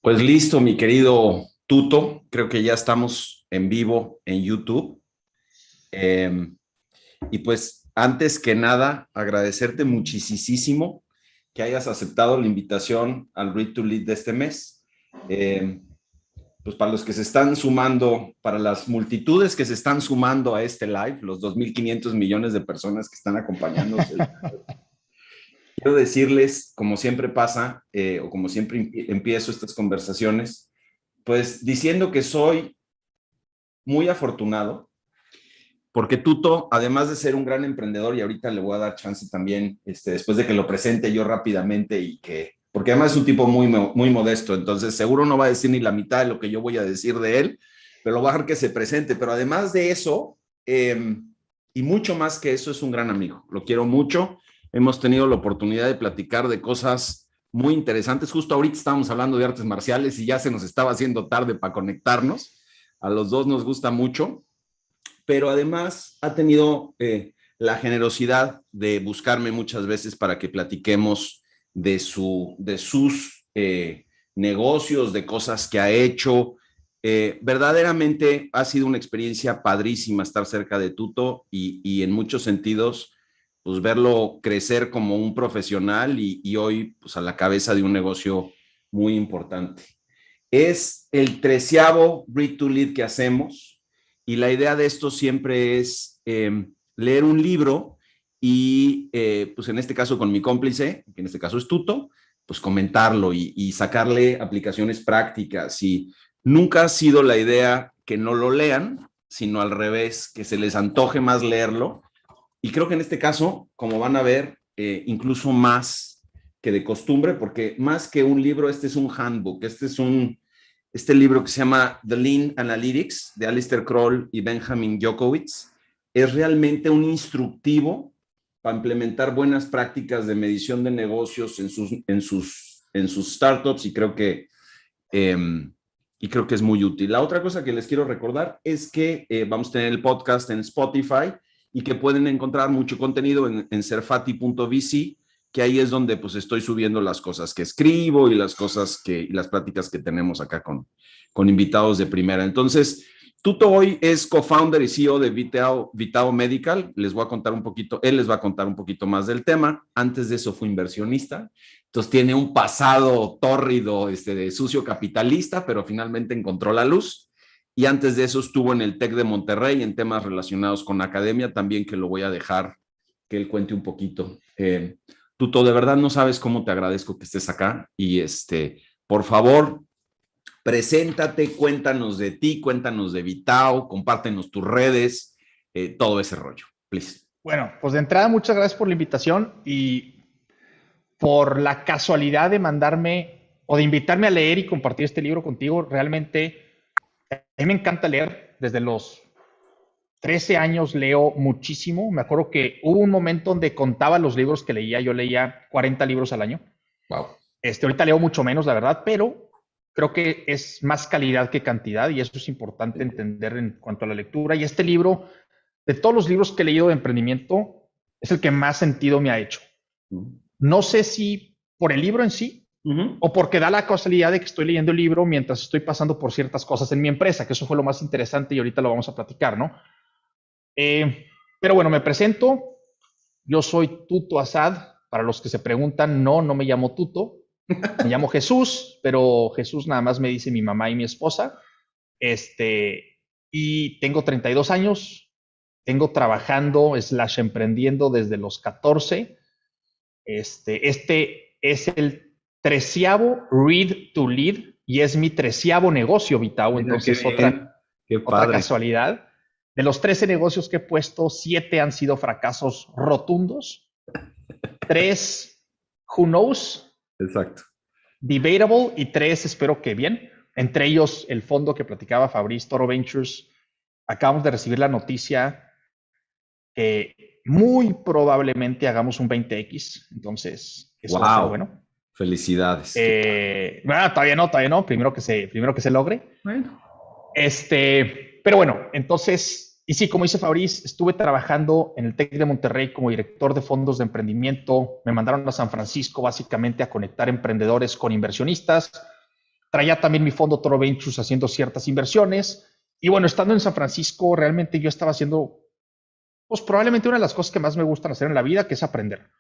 Pues listo, mi querido Tuto. Creo que ya estamos en vivo en YouTube. Eh, y pues antes que nada, agradecerte muchísimo que hayas aceptado la invitación al Read to Lead de este mes. Eh, pues para los que se están sumando, para las multitudes que se están sumando a este live, los 2.500 millones de personas que están acompañándonos, quiero decirles, como siempre pasa, o como siempre empiezo estas conversaciones, pues diciendo que soy muy afortunado, porque Tuto, además de ser un gran emprendedor, y ahorita le voy a dar chance también, después de que lo presente yo rápidamente porque además es un tipo muy modesto, entonces seguro no va a decir ni la mitad de lo que yo voy a decir de él, pero lo voy a dejar que se presente. Pero además de eso, y mucho más que eso, es un gran amigo. Lo quiero mucho. Hemos tenido la oportunidad de platicar de cosas muy interesantes. Justo ahorita estábamos hablando de artes marciales y ya se nos estaba haciendo tarde para conectarnos. A los dos nos gusta mucho, pero además ha tenido la generosidad de buscarme muchas veces para que platiquemos de sus negocios, de cosas que ha hecho. Verdaderamente ha sido una experiencia padrísima estar cerca de Tuto y en muchos sentidos, pues verlo crecer como un profesional y hoy pues a la cabeza de un negocio muy importante. Es el 13º Read to Lead que hacemos y la idea de esto siempre es leer un libro y pues en este caso con mi cómplice, que en este caso es Tuto, pues comentarlo y sacarle aplicaciones prácticas. Y nunca ha sido la idea que no lo lean, sino al revés, que se les antoje más leerlo. Y creo que en este caso, como van a ver, incluso más que de costumbre, porque más que un libro, este es un handbook, este libro que se llama The Lean Analytics de Alistair Kroll y Benjamin Jocowitz, es realmente un instructivo para implementar buenas prácticas de medición de negocios en sus startups, eh, y creo que es muy útil. La otra cosa que les quiero recordar es que vamos a tener el podcast en Spotify y que pueden encontrar mucho contenido en serfati.vc, que ahí es donde pues estoy subiendo las cosas que escribo y las pláticas que tenemos acá con invitados de primera. Entonces, Tuto hoy es co-founder y CEO de Vitao Medical. Él les va a contar un poquito más del tema. Antes de eso fue inversionista. Entonces tiene un pasado tórrido, de sucio capitalista, pero finalmente encontró la luz. Y antes de eso estuvo en el TEC de Monterrey en temas relacionados con academia, también, que lo voy a dejar que él cuente un poquito. Tuto, de verdad no sabes cómo te agradezco que estés acá y por favor, preséntate, cuéntanos de ti, cuéntanos de Vitao, compártenos tus redes, todo ese rollo, please. Bueno, pues de entrada, muchas gracias por la invitación y por la casualidad de mandarme o de invitarme a leer y compartir este libro contigo. Realmente, a mí me encanta leer. Desde los 13 años leo muchísimo. Me acuerdo que hubo un momento donde contaba los libros que leía. Yo leía 40 libros al año. Wow. Ahorita leo mucho menos, la verdad, pero creo que es más calidad que cantidad y eso es importante entender en cuanto a la lectura. Y este libro, de todos los libros que he leído de emprendimiento, es el que más sentido me ha hecho. No sé si por el libro en sí o porque da la casualidad de que estoy leyendo el libro mientras estoy pasando por ciertas cosas en mi empresa, que eso fue lo más interesante y ahorita lo vamos a platicar, ¿no? Pero bueno, me presento. Yo soy Tuto Asad. Para los que se preguntan, no me llamo Tuto. Me llamo Jesús, pero Jesús nada más me dice mi mamá y mi esposa. Y tengo 32 años. Tengo trabajando / emprendiendo desde los 14. Este es el 13º Read to Lead y es mi 13º negocio, Vitao. Entonces, otra casualidad. De los 13 negocios que he puesto, 7 han sido fracasos rotundos. 3, who knows. Exacto. Debatable y 3, espero que bien. Entre ellos, el fondo que platicaba Fabriz, Toro Ventures. Acabamos de recibir la noticia que muy probablemente hagamos un 20X. Entonces, eso va a ser bueno. Felicidades. Bueno, todavía no. Primero que se logre. Bueno. Pero bueno, entonces, y sí, como dice Fabriz, estuve trabajando en el TEC de Monterrey como director de fondos de emprendimiento. Me mandaron a San Francisco básicamente a conectar emprendedores con inversionistas. Traía también mi fondo Toro Ventures haciendo ciertas inversiones. Y bueno, estando en San Francisco, realmente yo estaba haciendo, pues probablemente una de las cosas que más me gustan hacer en la vida, que es aprender.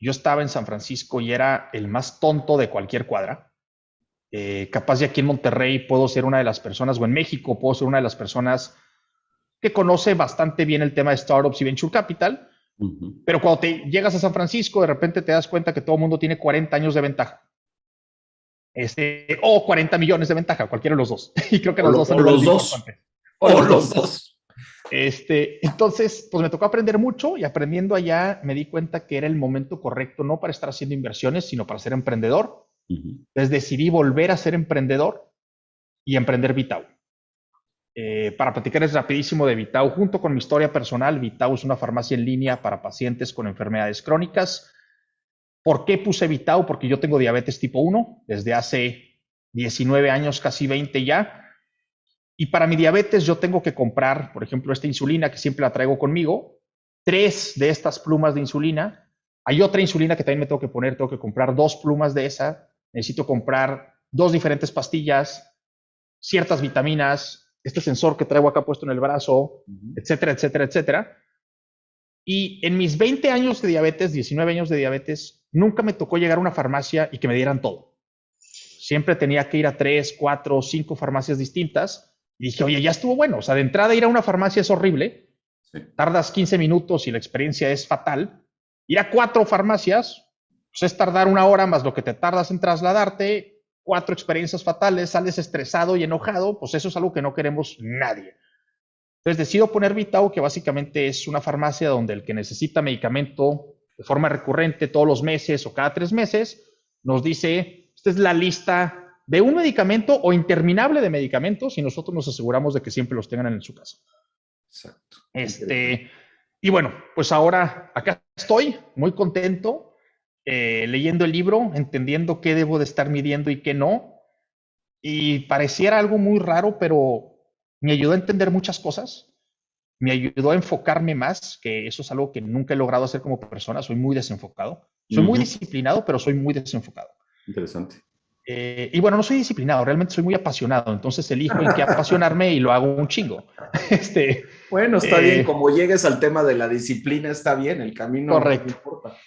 Yo estaba en San Francisco y era el más tonto de cualquier cuadra. Capaz de aquí en Monterrey puedo ser una de las personas, o en México puedo ser una de las personas que conoce bastante bien el tema de startups y venture capital, pero cuando te llegas a San Francisco, de repente te das cuenta que todo el mundo tiene 40 años de ventaja. O 40 millones de ventaja, cualquiera de los dos. Y creo que los dos son igual de importantes. O los dos. Entonces, pues me tocó aprender mucho y aprendiendo allá me di cuenta que era el momento correcto, no para estar haciendo inversiones, sino para ser emprendedor. Entonces decidí volver a ser emprendedor y emprender Vitao. Para platicarles rapidísimo de Vitao, junto con mi historia personal, Vitao es una farmacia en línea para pacientes con enfermedades crónicas. ¿Por qué puse Vitao? Porque yo tengo diabetes tipo 1 desde hace 19 años, casi 20 ya. Y para mi diabetes yo tengo que comprar, por ejemplo, esta insulina que siempre la traigo conmigo, 3 de estas plumas de insulina. Hay otra insulina que también me tengo que poner, tengo que comprar 2 plumas de esa. Necesito comprar 2 diferentes pastillas, ciertas vitaminas, este sensor que traigo acá puesto en el brazo, etcétera, etcétera, etcétera. Y en mis 20 años de diabetes, 19 años de diabetes, nunca me tocó llegar a una farmacia y que me dieran todo. Siempre tenía que ir a 3, 4, 5 farmacias distintas. Y dije, oye, ya estuvo bueno. O sea, de entrada ir a una farmacia es horrible. Sí. Tardas 15 minutos y la experiencia es fatal. Ir a 4 farmacias, pues es tardar 1 hora más lo que te tardas en trasladarte. 4 experiencias fatales, sales estresado y enojado. Pues eso es algo que no queremos nadie. Entonces decido poner Vitao, que básicamente es una farmacia donde el que necesita medicamento de forma recurrente todos los meses o cada 3 meses, nos dice, esta es la lista de un medicamento o interminable de medicamentos y nosotros nos aseguramos de que siempre los tengan en su casa. Exacto. Y bueno, pues ahora acá estoy muy contento, leyendo el libro, entendiendo qué debo de estar midiendo y qué no. Y pareciera algo muy raro, pero me ayudó a entender muchas cosas, me ayudó a enfocarme más, que eso es algo que nunca he logrado hacer como persona, soy muy desenfocado, soy muy disciplinado, pero soy muy desenfocado. Interesante. Y bueno, no soy disciplinado, realmente soy muy apasionado, entonces elijo en qué apasionarme y lo hago un chingo. Bueno, está bien, como llegues al tema de la disciplina, está bien, el camino correcto, no importa.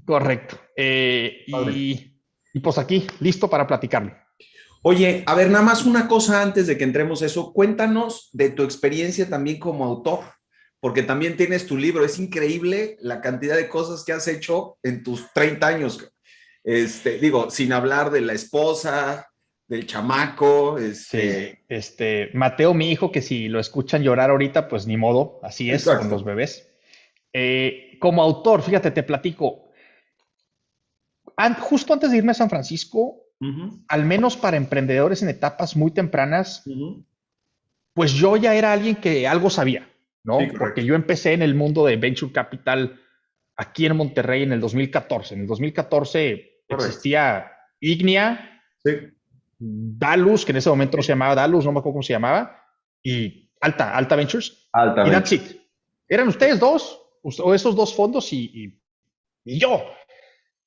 Correcto. Y pues aquí, listo para platicarlo. Oye, a ver, nada más una cosa antes de que entremos eso. Cuéntanos de tu experiencia también como autor, porque también tienes tu libro. Es increíble la cantidad de cosas que has hecho en tus 30 años. Digo, sin hablar de la esposa, del chamaco. Sí, Mateo, mi hijo, que si lo escuchan llorar ahorita, pues ni modo, así es. Exacto. Con los bebés. Como autor, fíjate, te platico. Justo antes de irme a San Francisco, al menos para emprendedores en etapas muy tempranas, pues yo ya era alguien que algo sabía, ¿no? Sí, porque yo empecé en el mundo de Venture Capital aquí en Monterrey en el 2014. En el 2014 existía Ignia, sí, Dalus, que en ese momento no se llamaba Dalus, no me acuerdo cómo se llamaba, y Alta Ventures. Alta y That's It. Eran ustedes dos, o esos 2 fondos y yo.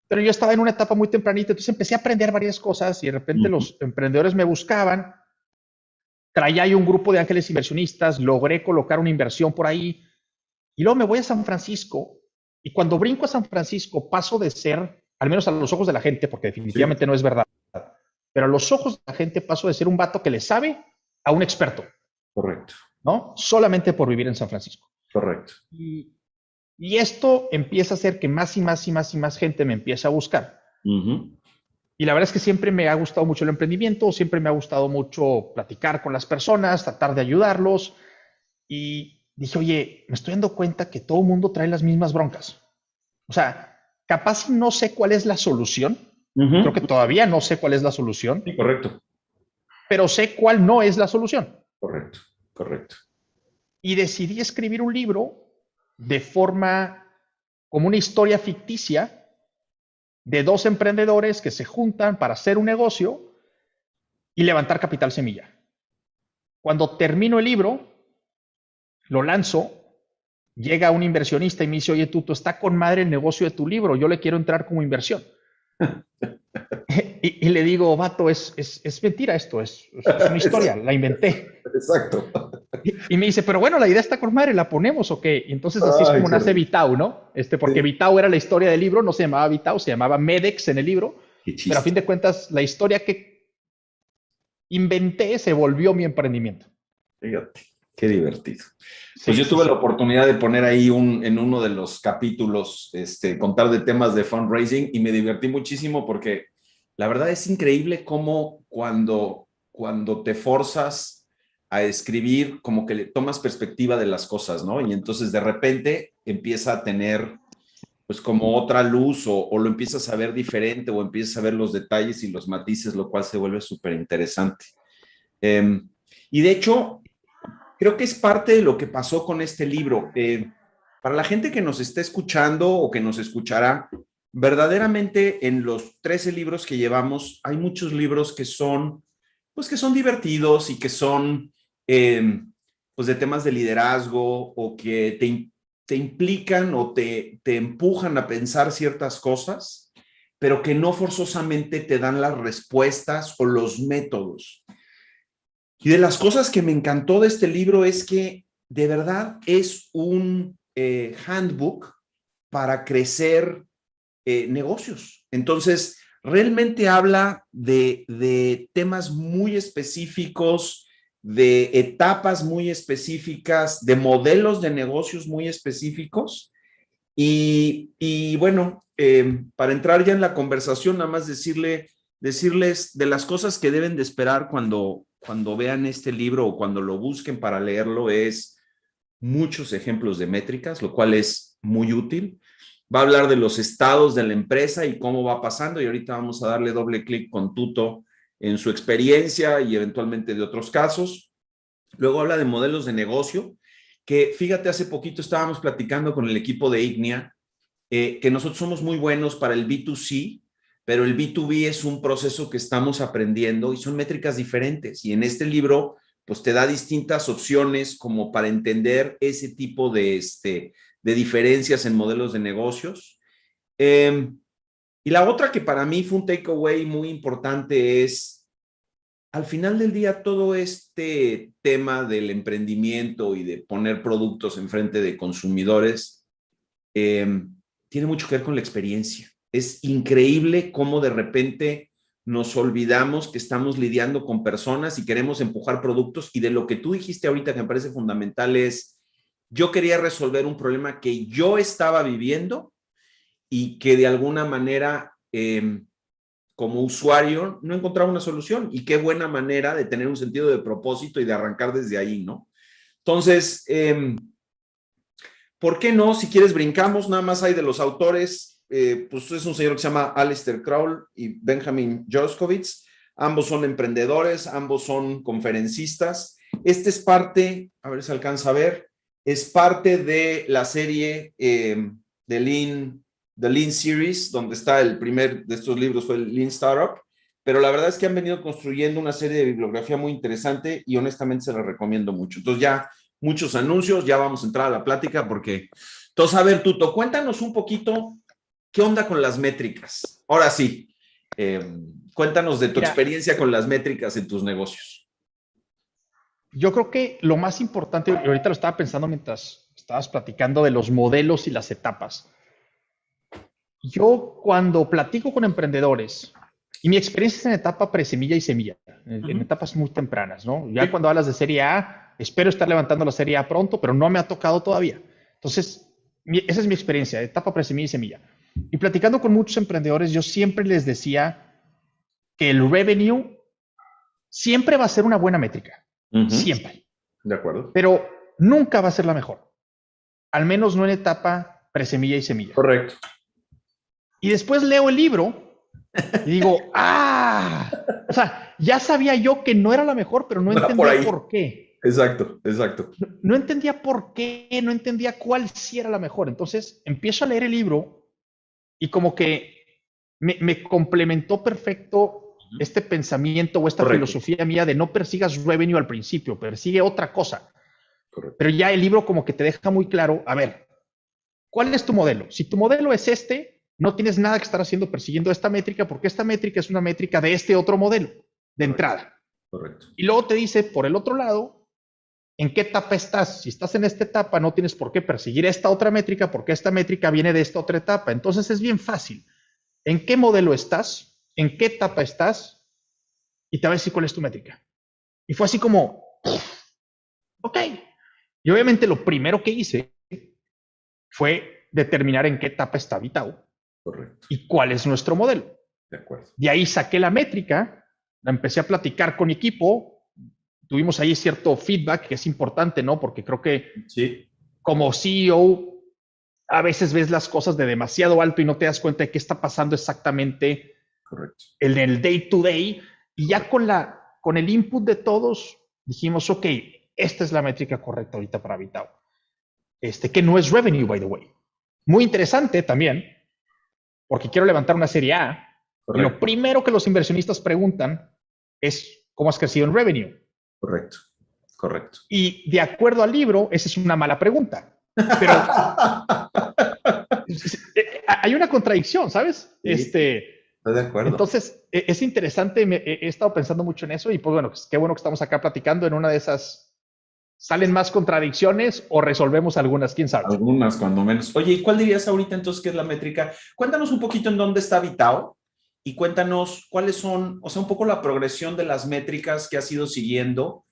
Pero yo estaba en una etapa muy tempranita, entonces empecé a aprender varias cosas y de repente los emprendedores me buscaban. Traía ahí un grupo de ángeles inversionistas, logré colocar una inversión por ahí y luego me voy a San Francisco y cuando brinco a San Francisco paso de ser, al menos a los ojos de la gente, porque definitivamente no es verdad, pero a los ojos de la gente paso de ser un vato que le sabe a un experto. Correcto. ¿No? Solamente por vivir en San Francisco. Correcto. Y esto empieza a hacer que más y más y más y más gente me empiece a buscar. Y la verdad es que siempre me ha gustado mucho el emprendimiento, siempre me ha gustado mucho platicar con las personas, tratar de ayudarlos. Y dije, oye, me estoy dando cuenta que todo el mundo trae las mismas broncas. O sea, capaz no sé cuál es la solución. Creo que todavía no sé cuál es la solución. Sí, correcto. Pero sé cuál no es la solución. Correcto, correcto. Y decidí escribir un libro de forma como una historia ficticia de 2 emprendedores que se juntan para hacer un negocio y levantar capital semilla. Cuando termino el libro, lo lanzo, llega un inversionista y me dice, oye, tú está con madre el negocio de tu libro, yo le quiero entrar como inversión. Y le digo, vato, es mentira esto, es una historia, la inventé. Exacto. Y me dice, pero bueno, la idea está con madre, ¿la ponemos o qué? Y entonces así es Ay, como qué nace risa. Vitao, ¿no? Porque Sí. Vitao era la historia del libro, no se llamaba Vitao, se llamaba Medex en el libro, Qué pero a fin chiste. de cuentas la historia que inventé se volvió mi emprendimiento. Fíjate, qué divertido. Pues Sí, yo sí, tuve la sí. oportunidad de poner ahí en uno de los capítulos, contar de temas de fundraising y me divertí muchísimo porque la verdad es increíble cómo cuando te forzas a escribir, como que le tomas perspectiva de las cosas, ¿no? Y entonces de repente empieza a tener pues como otra luz o lo empiezas a ver diferente o empiezas a ver los detalles y los matices, lo cual se vuelve súper interesante. Y de hecho, creo que es parte de lo que pasó con este libro. Para la gente que nos está escuchando o que nos escuchará, verdaderamente en los 13 libros que llevamos, hay muchos libros pues que son divertidos y que son, pues de temas de liderazgo o que te implican o te empujan a pensar ciertas cosas, pero que no forzosamente te dan las respuestas o los métodos. Y de las cosas que me encantó de este libro es que de verdad es un handbook para crecer negocios. Entonces, realmente habla de temas muy específicos, de etapas muy específicas, de modelos de negocios muy específicos. Y bueno, para entrar ya en la conversación, nada más decirles de las cosas que deben de esperar cuando vean este libro o cuando lo busquen para leerlo es muchos ejemplos de métricas, lo cual es muy útil. Va a hablar de los estados de la empresa y cómo va pasando y ahorita vamos a darle doble clic con Tuto en su experiencia y eventualmente de otros casos. Luego habla de modelos de negocio, que fíjate, hace poquito estábamos platicando con el equipo de Ignia, que nosotros somos muy buenos para el B2C, pero el B2B es un proceso que estamos aprendiendo y son métricas diferentes. Y en este libro, pues te da distintas opciones como para entender ese tipo de diferencias en modelos de negocios. Y la otra que para mí fue un takeaway muy importante es, al final del día, todo este tema del emprendimiento y de poner productos enfrente de consumidores eh, tiene mucho que ver con la experiencia. Es increíble cómo de repente nos olvidamos que estamos lidiando con personas y queremos empujar productos y de lo que tú dijiste ahorita que me parece fundamental es, yo quería resolver un problema que yo estaba viviendo y que de alguna manera como usuario no encontraba una solución y qué buena manera de tener un sentido de propósito y de arrancar desde ahí, ¿no? Entonces, ¿por qué no? Si quieres brincamos, nada más hay de los autores, pues es un señor que se llama Alistair Crowell y Benjamin Joskovich. Ambos son emprendedores, ambos son conferencistas. Este es parte, a ver si alcanza a ver, es parte de la serie de The Lean Series, donde está el primer de estos libros, fue el Lean Startup, pero la verdad es que han venido construyendo una serie de bibliografía muy interesante y honestamente se la recomiendo mucho. Entonces ya muchos anuncios, ya vamos a entrar a la plática porque, entonces, a ver, Tuto, cuéntanos un poquito qué onda con las métricas. Ahora sí, cuéntanos de tu Mira, experiencia con las métricas en tus negocios. yo creo que lo más importante, y ahorita lo estaba pensando mientras estabas platicando de los modelos y las etapas. Yo cuando platico con emprendedores, y mi experiencia es en etapa presemilla y semilla, en etapas muy tempranas, ¿no? Ya Sí. cuando hablas de serie A, espero estar levantando la serie A pronto, pero no me ha tocado todavía. Entonces, esa es mi experiencia, etapa presemilla y semilla. Y platicando con muchos emprendedores, yo siempre les decía que el revenue siempre va a ser una buena métrica, siempre, De acuerdo. pero nunca va a ser la mejor, al menos no en etapa presemilla y semilla. Correcto. Y después leo el libro y digo, o sea, ya sabía yo que no era la mejor, pero no Va por entendía ahí. por qué. Exacto, exacto. No entendía por qué, no entendía cuál sí era la mejor. Entonces empiezo a leer el libro y como que me complementó perfecto este pensamiento o esta Correcto, filosofía mía de no persigas revenue al principio, persigue otra cosa. correcto. Pero ya el libro como que te deja muy claro, a ver, ¿cuál es tu modelo? Si tu modelo es este, no tienes nada que estar haciendo persiguiendo esta métrica porque esta métrica es una métrica de este otro modelo de entrada. Correcto. Y luego te dice, por el otro lado, ¿en qué etapa estás? Si estás en esta etapa, no tienes por qué perseguir esta otra métrica porque esta métrica viene de esta otra etapa. Entonces es bien fácil. ¿En qué modelo estás? ¿En qué etapa estás? Y te va a decir cuál es tu métrica. Y fue así como, ok. Y obviamente lo primero que hice fue determinar en qué etapa está Vitao. Correcto. Y cuál es nuestro modelo. De acuerdo. De ahí saqué la métrica, la empecé a platicar con mi equipo, tuvimos ahí cierto feedback que es importante, ¿no? Porque creo que sí, como CEO a veces ves las cosas de demasiado alto y no te das cuenta de qué está pasando exactamente. Correcto. En el day to day. Y ya con el input de todos dijimos, ok, esta es la métrica correcta ahorita para Vitao. Que no es revenue, by the way. Muy interesante también, porque quiero levantar una serie A. Correcto. Y lo primero que los inversionistas preguntan es cómo has crecido en revenue. Correcto, correcto. Y de acuerdo al libro, esa es una mala pregunta. Pero hay una contradicción, ¿sabes? Sí, estoy de acuerdo. Entonces, es interesante, he estado pensando mucho en eso y pues bueno, qué bueno que estamos acá platicando. En una de esas salen más contradicciones o resolvemos algunas, quién sabe. Algunas, cuando menos. Oye, ¿y cuál dirías ahorita entonces que es la métrica? Cuéntanos un poquito en dónde está Vitao y cuéntanos cuáles son, o sea, un poco la progresión de las métricas que has ido siguiendo,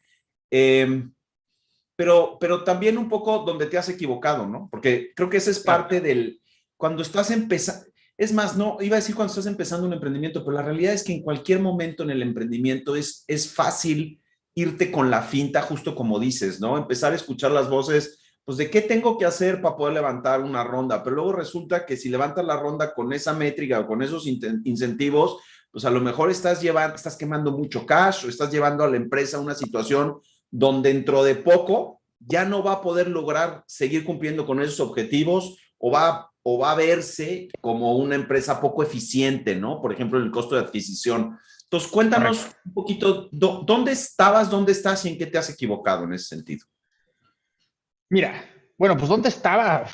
pero también un poco donde te has equivocado, ¿no? Porque creo que esa es parte del, cuando estás empezando, es más, no, iba a decir cuando estás empezando un emprendimiento, pero la realidad es que en cualquier momento en el emprendimiento es fácil irte con la finta, justo como dices, ¿no? Empezar a escuchar las voces, pues, de qué tengo que hacer para poder levantar una ronda, pero luego resulta que si levantas la ronda con esa métrica o con esos incentivos, pues a lo mejor estás quemando mucho cash o estás llevando a la empresa a una situación donde dentro de poco ya no va a poder lograr seguir cumpliendo con esos objetivos o va a verse como una empresa poco eficiente, ¿no? Por ejemplo, en el costo de adquisición. Entonces, cuéntanos un poquito, ¿dónde estabas, dónde estás y en qué te has equivocado en ese sentido? Mira, bueno, pues ¿dónde estaba?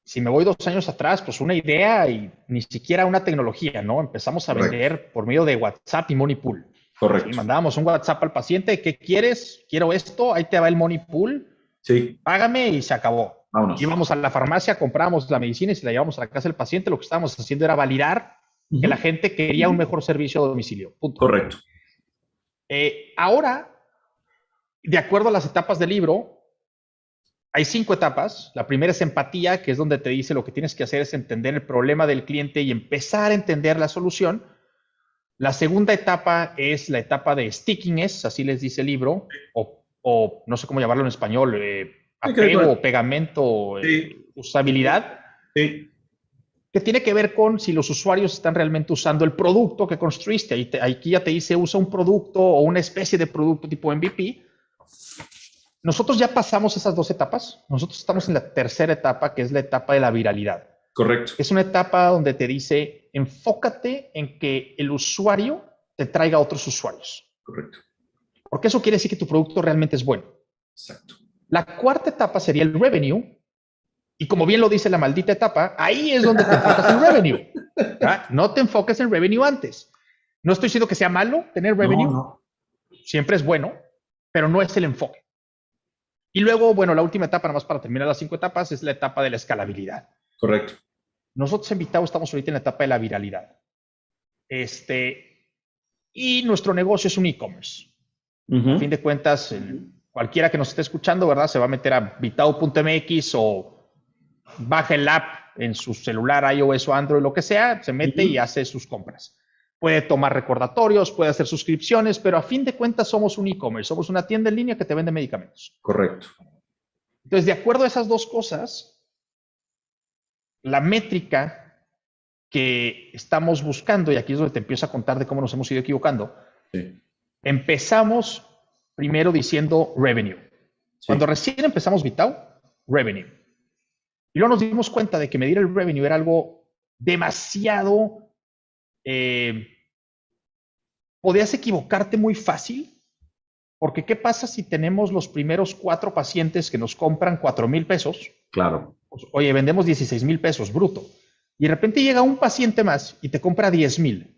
Si me voy 2 años atrás, pues una idea y ni siquiera una tecnología, ¿no? Empezamos a vender por medio de WhatsApp y Money Pool. Correcto. Y mandábamos un WhatsApp al paciente, ¿qué quieres? Quiero esto, ahí te va el Money Pool. Sí. Págame y se acabó. Vámonos. Íbamos a la farmacia, compramos la medicina y se la llevamos a la casa del paciente. Lo que estábamos haciendo era validar que la gente quería un mejor servicio a domicilio. Punto. Correcto. Ahora, de acuerdo a las etapas del libro, hay 5 etapas. La primera es empatía, que es donde te dice lo que tienes que hacer es entender el problema del cliente y empezar a entender la solución. La segunda etapa es la etapa de stickiness, así les dice el libro, o no sé cómo llamarlo en español, apego, pegamento, usabilidad. Sí. Que tiene que ver con si los usuarios están realmente usando el producto que construiste. Aquí ya te dice, usa un producto o una especie de producto tipo MVP. Nosotros ya pasamos esas 2 etapas. Nosotros estamos en la tercera etapa, que es la etapa de la viralidad. Correcto. Es una etapa donde te dice, enfócate en que el usuario te traiga a otros usuarios. Correcto. Porque eso quiere decir que tu producto realmente es bueno. Exacto. La cuarta etapa sería el revenue. Y como bien lo dice la maldita etapa, ahí es donde te enfocas en revenue. ¿Verdad? No te enfoques en revenue antes. No estoy diciendo que sea malo tener revenue. No. Siempre es bueno, pero no es el enfoque. Y luego, bueno, la última etapa, nada más para terminar las 5 etapas, es la etapa de la escalabilidad. Correcto. Nosotros en Vitao estamos ahorita en la etapa de la viralidad. Y nuestro negocio es un e-commerce. A fin de cuentas, cualquiera que nos esté escuchando, ¿verdad? Se va a meter a vitao.mx o baja el app en su celular, iOS o Android, lo que sea, se mete y hace sus compras. Puede tomar recordatorios, puede hacer suscripciones, pero a fin de cuentas somos un e-commerce, somos una tienda en línea que te vende medicamentos. Correcto. Entonces, de acuerdo a esas 2 cosas, la métrica que estamos buscando, y aquí es donde te empiezo a contar de cómo nos hemos ido equivocando, empezamos primero diciendo revenue. Cuando recién empezamos Vitao, revenue. Y luego nos dimos cuenta de que medir el revenue era algo demasiado... podías equivocarte muy fácil, porque ¿qué pasa si tenemos los primeros 4 pacientes que nos compran 4,000 pesos? Claro. Pues, oye, vendemos 16,000 pesos bruto. Y de repente llega un paciente más y te compra 10,000.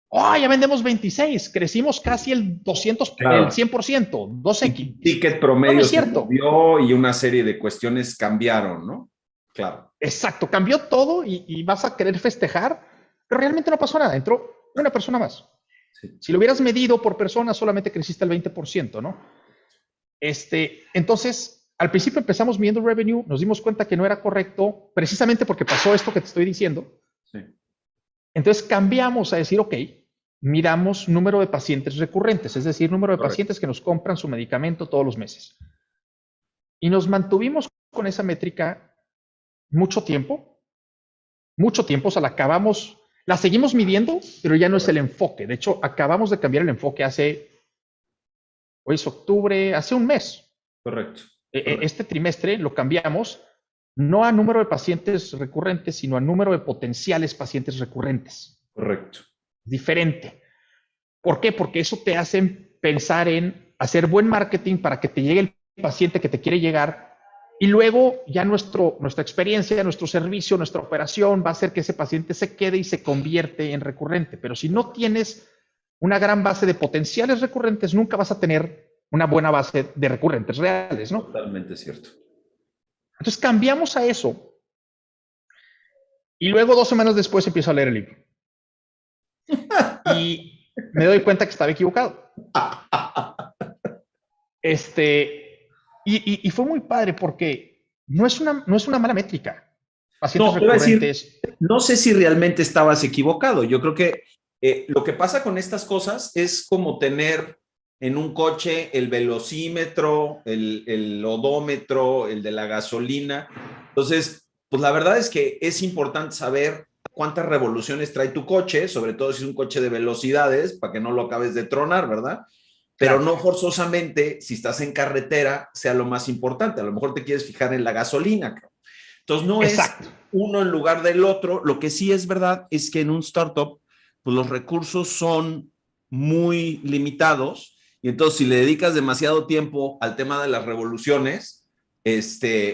¡Oh, ya vendemos 26! Crecimos casi el 200, el Claro. 100%, 2X. Y ticket No promedio es se cierto. movió y una serie de cuestiones cambiaron, ¿no? Claro. Exacto, cambió todo y vas a querer festejar, pero realmente no pasó nada. Entró una persona más. Sí. Si lo hubieras medido por persona, solamente creciste el 20%, ¿no? Entonces, al principio empezamos midiendo revenue, nos dimos cuenta que no era correcto, precisamente porque pasó esto que te estoy diciendo. Sí. Entonces cambiamos a decir, ok, miramos número de pacientes recurrentes, es decir, número de Correcto. pacientes que nos compran su medicamento todos los meses. Y nos mantuvimos con esa métrica mucho tiempo, o sea, la seguimos midiendo, pero ya no es el enfoque. De hecho, acabamos de cambiar el enfoque hoy es octubre, hace un mes. Correcto. Correcto. Este trimestre lo cambiamos no a número de pacientes recurrentes, sino a número de potenciales pacientes recurrentes. Correcto. Diferente. ¿Por qué? Porque eso te hace pensar en hacer buen marketing para que te llegue el paciente que te quiere llegar y luego ya nuestra experiencia, nuestro servicio, nuestra operación va a hacer que ese paciente se quede y se convierte en recurrente. Pero si no tienes una gran base de potenciales recurrentes, nunca vas a tener una buena base de recurrentes reales, ¿no? Totalmente cierto. Entonces cambiamos a eso y luego 2 semanas después empiezo a leer el libro. Y me doy cuenta que estaba equivocado. Y fue muy padre porque no es una mala métrica. Pacientes No, te iba a decir, recurrentes. no sé si realmente estabas equivocado. Yo creo que lo que pasa con estas cosas es como tener en un coche el velocímetro, el odómetro, el de la gasolina. Entonces, pues la verdad es que es importante saber cuántas revoluciones trae tu coche, sobre todo si es un coche de velocidades, para que no lo acabes de tronar, ¿verdad? Pero Claro. no forzosamente, si estás en carretera, sea lo más importante. A lo mejor te quieres fijar en la gasolina. Entonces, no es Exacto. uno en lugar del otro. Lo que sí es verdad es que en un startup, pues los recursos son muy limitados y entonces si le dedicas demasiado tiempo al tema de las revoluciones,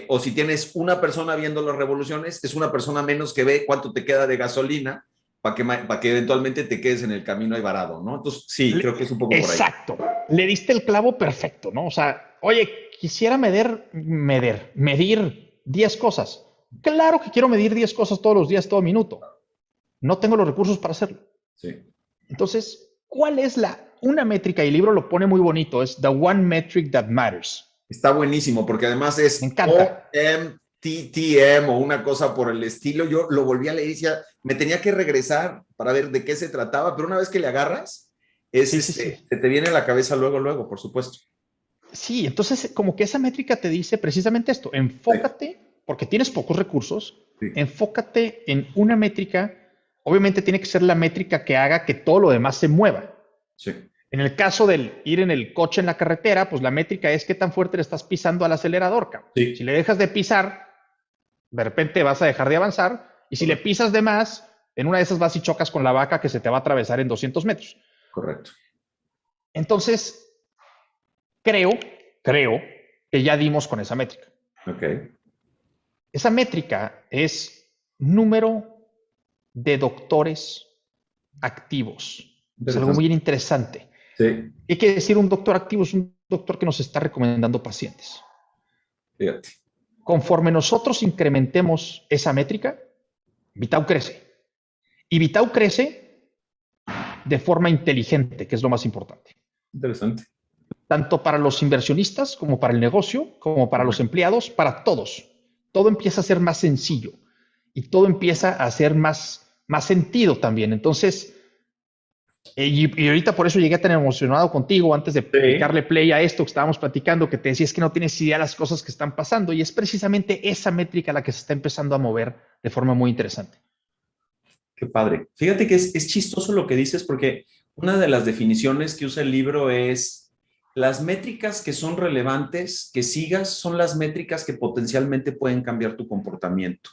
o si tienes una persona viendo las revoluciones, es una persona menos que ve cuánto te queda de gasolina para que eventualmente te quedes en el camino ahí varado, ¿no? Entonces, sí, creo que es un poco por ahí. Exacto. Le diste el clavo perfecto, ¿no? O sea, oye, quisiera medir 10 cosas. Claro que quiero medir 10 cosas todos los días, todo minuto. No tengo los recursos para hacerlo. Sí. Entonces, ¿cuál es una métrica? Y el libro lo pone muy bonito, es The One Metric That Matters. Está buenísimo, porque además Me es encanta. OMTTM o una cosa por el estilo. Yo lo volví a leer y decía, me tenía que regresar para ver de qué se trataba, pero una vez que le agarras, Sí, sí, sí. se te viene a la cabeza luego, por supuesto. Sí, entonces como que esa métrica te dice precisamente esto, enfócate, porque tienes pocos recursos, Sí. enfócate en una métrica, obviamente tiene que ser la métrica que haga que todo lo demás se mueva. Sí. En el caso del ir en el coche en la carretera, pues la métrica es qué tan fuerte le estás pisando al acelerador, cabrón. Sí. Si le dejas de pisar, de repente vas a dejar de avanzar, y si le pisas de más, en una de esas vas y chocas con la vaca que se te va a atravesar en 200 metros. Correcto. Entonces, creo que ya dimos con esa métrica. Ok. Esa métrica es número de doctores activos. Es algo muy interesante. Sí. ¿Qué quiere decir un doctor activo? Es un doctor que nos está recomendando pacientes. Fíjate. Conforme nosotros incrementemos esa métrica, Vitao crece. Y Vitao crece de forma inteligente, que es lo más importante. Interesante. Tanto para los inversionistas, como para el negocio, como para los empleados, para todos. Todo empieza a ser más sencillo y todo empieza a hacer más sentido también. Entonces, y ahorita por eso llegué tan emocionado contigo antes de picarle play a esto que estábamos platicando, que te decías que no tienes idea de las cosas que están pasando, y es precisamente esa métrica la que se está empezando a mover de forma muy interesante. Qué padre. Fíjate que es chistoso lo que dices, porque una de las definiciones que usa el libro es las métricas que son relevantes, que sigas, son las métricas que potencialmente pueden cambiar tu comportamiento.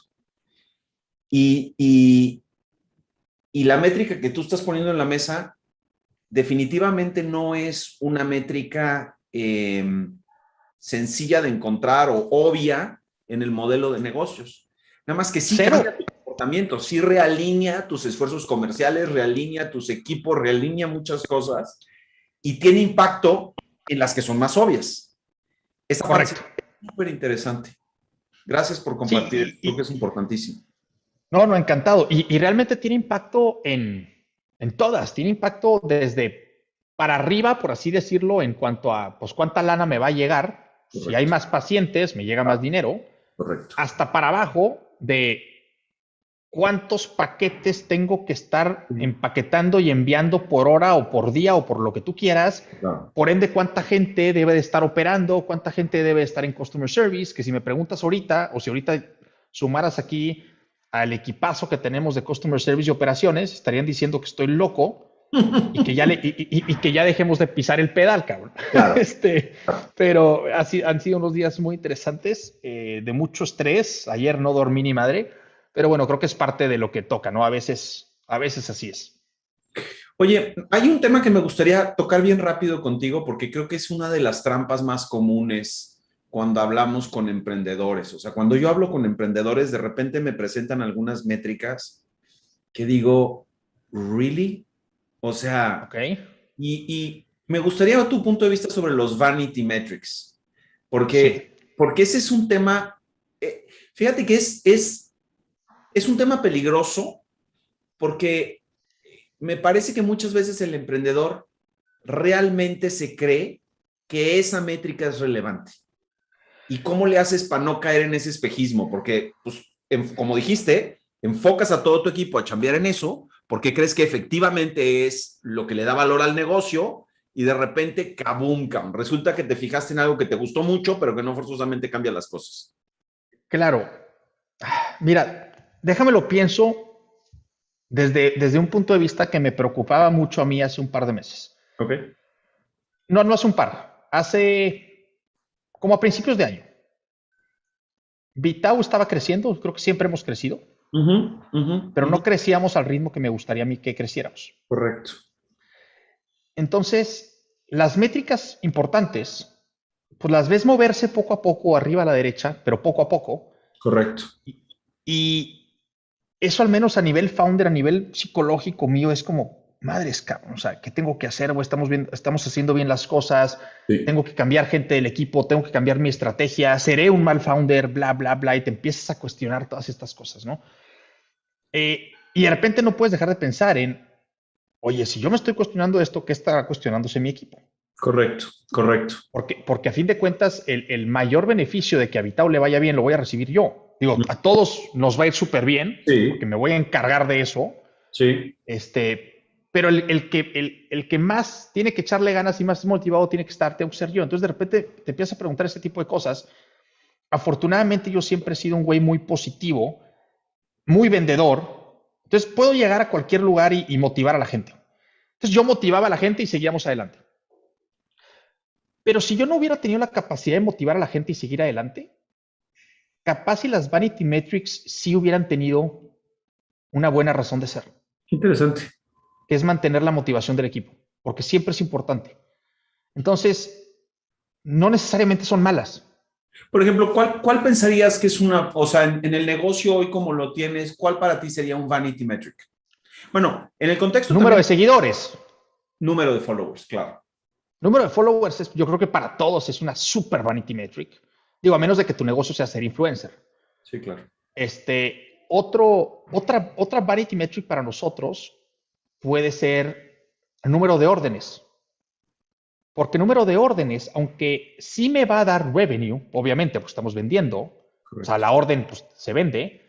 Y la métrica que tú estás poniendo en la mesa definitivamente no es una métrica sencilla de encontrar o obvia en el modelo de negocios. Nada más que sí Cero. cambia tu comportamiento. comportamiento, sí realinea tus esfuerzos comerciales, realinea tus equipos, realinea muchas cosas y tiene impacto en las que son más obvias. Esa parte Correcto. es súper interesante. Gracias por compartir, Sí, creo que es importantísimo. no, encantado. Y realmente tiene impacto en todas. Tiene impacto desde para arriba, por así decirlo, en cuanto a pues cuánta lana me va a llegar. Si hay Correcto. más pacientes, me llega más dinero. Correcto. Hasta para abajo de cuántos paquetes tengo que estar empaquetando y enviando por hora o por día o por lo que tú quieras. Claro. Por ende, cuánta gente debe de estar operando, cuánta gente debe de estar en Customer Service, que si me preguntas ahorita, o si ahorita sumaras aquí al equipazo que tenemos de Customer Service y operaciones, estarían diciendo que estoy loco y que ya dejemos de pisar el pedal, cabrón. Claro. Pero han sido unos días muy interesantes, de mucho estrés. Ayer no dormí ni madre, pero bueno, creo que es parte de lo que toca, ¿no? A veces así es. Oye, hay un tema que me gustaría tocar bien rápido contigo porque creo que es una de las trampas más comunes cuando hablamos con emprendedores. O sea, cuando yo hablo con emprendedores, de repente me presentan algunas métricas que digo, ¿really? O sea, Ok, y me gustaría tu punto de vista sobre los vanity metrics, sí, porque ese es un tema, fíjate que es un tema peligroso porque me parece que muchas veces el emprendedor realmente se cree que esa métrica es relevante. ¿Y cómo le haces para no caer en ese espejismo? Porque, pues, como dijiste, enfocas a todo tu equipo a chambear en eso, porque crees que efectivamente es lo que le da valor al negocio y de repente, kabum, resulta que te fijaste en algo que te gustó mucho, pero que no forzosamente cambia las cosas. claro. Mira, déjame lo pienso desde un punto de vista que me preocupaba mucho a mí hace un par de meses. Ok. No, no hace un par, hace como a principios de año. Vitao estaba creciendo, creo que siempre hemos crecido, pero no crecíamos al ritmo que me gustaría a mí que creciéramos. Correcto. Entonces, las métricas importantes, pues las ves moverse poco a poco arriba a la derecha, pero poco a poco. Correcto. Y eso al menos a nivel founder, a nivel psicológico mío, es como, madres, cabrón, o sea, ¿qué tengo que hacer? Estamos haciendo bien las cosas, Sí. tengo que cambiar gente del equipo, tengo que cambiar mi estrategia, seré un mal founder, bla, bla, bla, y te empiezas a cuestionar todas estas cosas, ¿no? Y de repente no puedes dejar de pensar en, oye, si yo me estoy cuestionando esto, ¿qué está cuestionándose mi equipo? Correcto. Correcto. Porque a fin de cuentas, el mayor beneficio de que a Vitao le vaya bien lo voy a recibir yo. Digo, a todos nos va a ir súper bien, porque Sí. me voy a encargar de eso. Sí. Pero el que más tiene que echarle ganas y más motivado tiene que estar, tengo que ser yo. Entonces, de repente te empiezas a preguntar este tipo de cosas. Afortunadamente, yo siempre he sido un güey muy positivo, muy vendedor. Entonces, puedo llegar a cualquier lugar y motivar a la gente. Entonces, yo motivaba a la gente y seguíamos adelante. Pero si yo no hubiera tenido la capacidad de motivar a la gente y seguir adelante, capaz si las vanity metrics sí hubieran tenido una buena razón de ser, Interesante. que es mantener la motivación del equipo, porque siempre es importante. Entonces, no necesariamente son malas. Por ejemplo, ¿cuál pensarías que es una, o sea, en el negocio hoy como lo tienes, cuál para ti sería un vanity metric? Bueno, en el contexto Número de también, seguidores. número de followers, claro. Número de followers, yo creo que para todos es una super vanity metric. Digo, a menos de que tu negocio sea ser influencer. Sí, claro. Otra vanity metric para nosotros puede ser el número de órdenes. Porque número de órdenes, aunque sí me va a dar revenue, obviamente, porque estamos vendiendo, o sea, Correcto. la orden pues, se vende,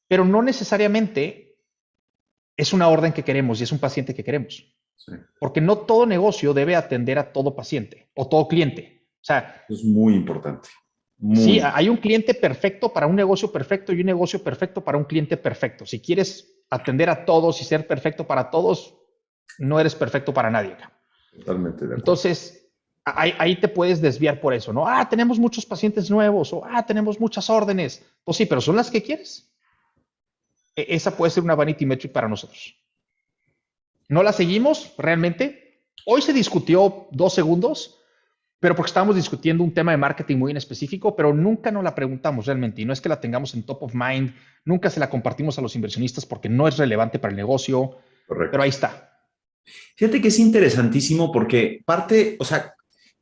pero no necesariamente es una orden que queremos y es un paciente que queremos. Sí. Porque no todo negocio debe atender a todo paciente o todo cliente. O sea, Es muy importante. sí, Muy. hay un cliente perfecto para un negocio perfecto y un negocio perfecto para un cliente perfecto. Si quieres atender a todos y ser perfecto para todos, no eres perfecto para nadie. Totalmente de acuerdo. Entonces, ahí te puedes desviar por eso, ¿no? Ah, tenemos muchos pacientes nuevos o tenemos muchas órdenes. Pues sí, pero ¿son las que quieres? Esa puede ser una vanity metric para nosotros. ¿No la seguimos realmente? Hoy se discutió 2 segundos, pero porque estábamos discutiendo un tema de marketing muy en específico, pero nunca nos la preguntamos realmente, y no es que la tengamos en top of mind, nunca se la compartimos a los inversionistas porque no es relevante para el negocio, pero Correcto. ahí está. Fíjate que es interesantísimo porque parte, o sea,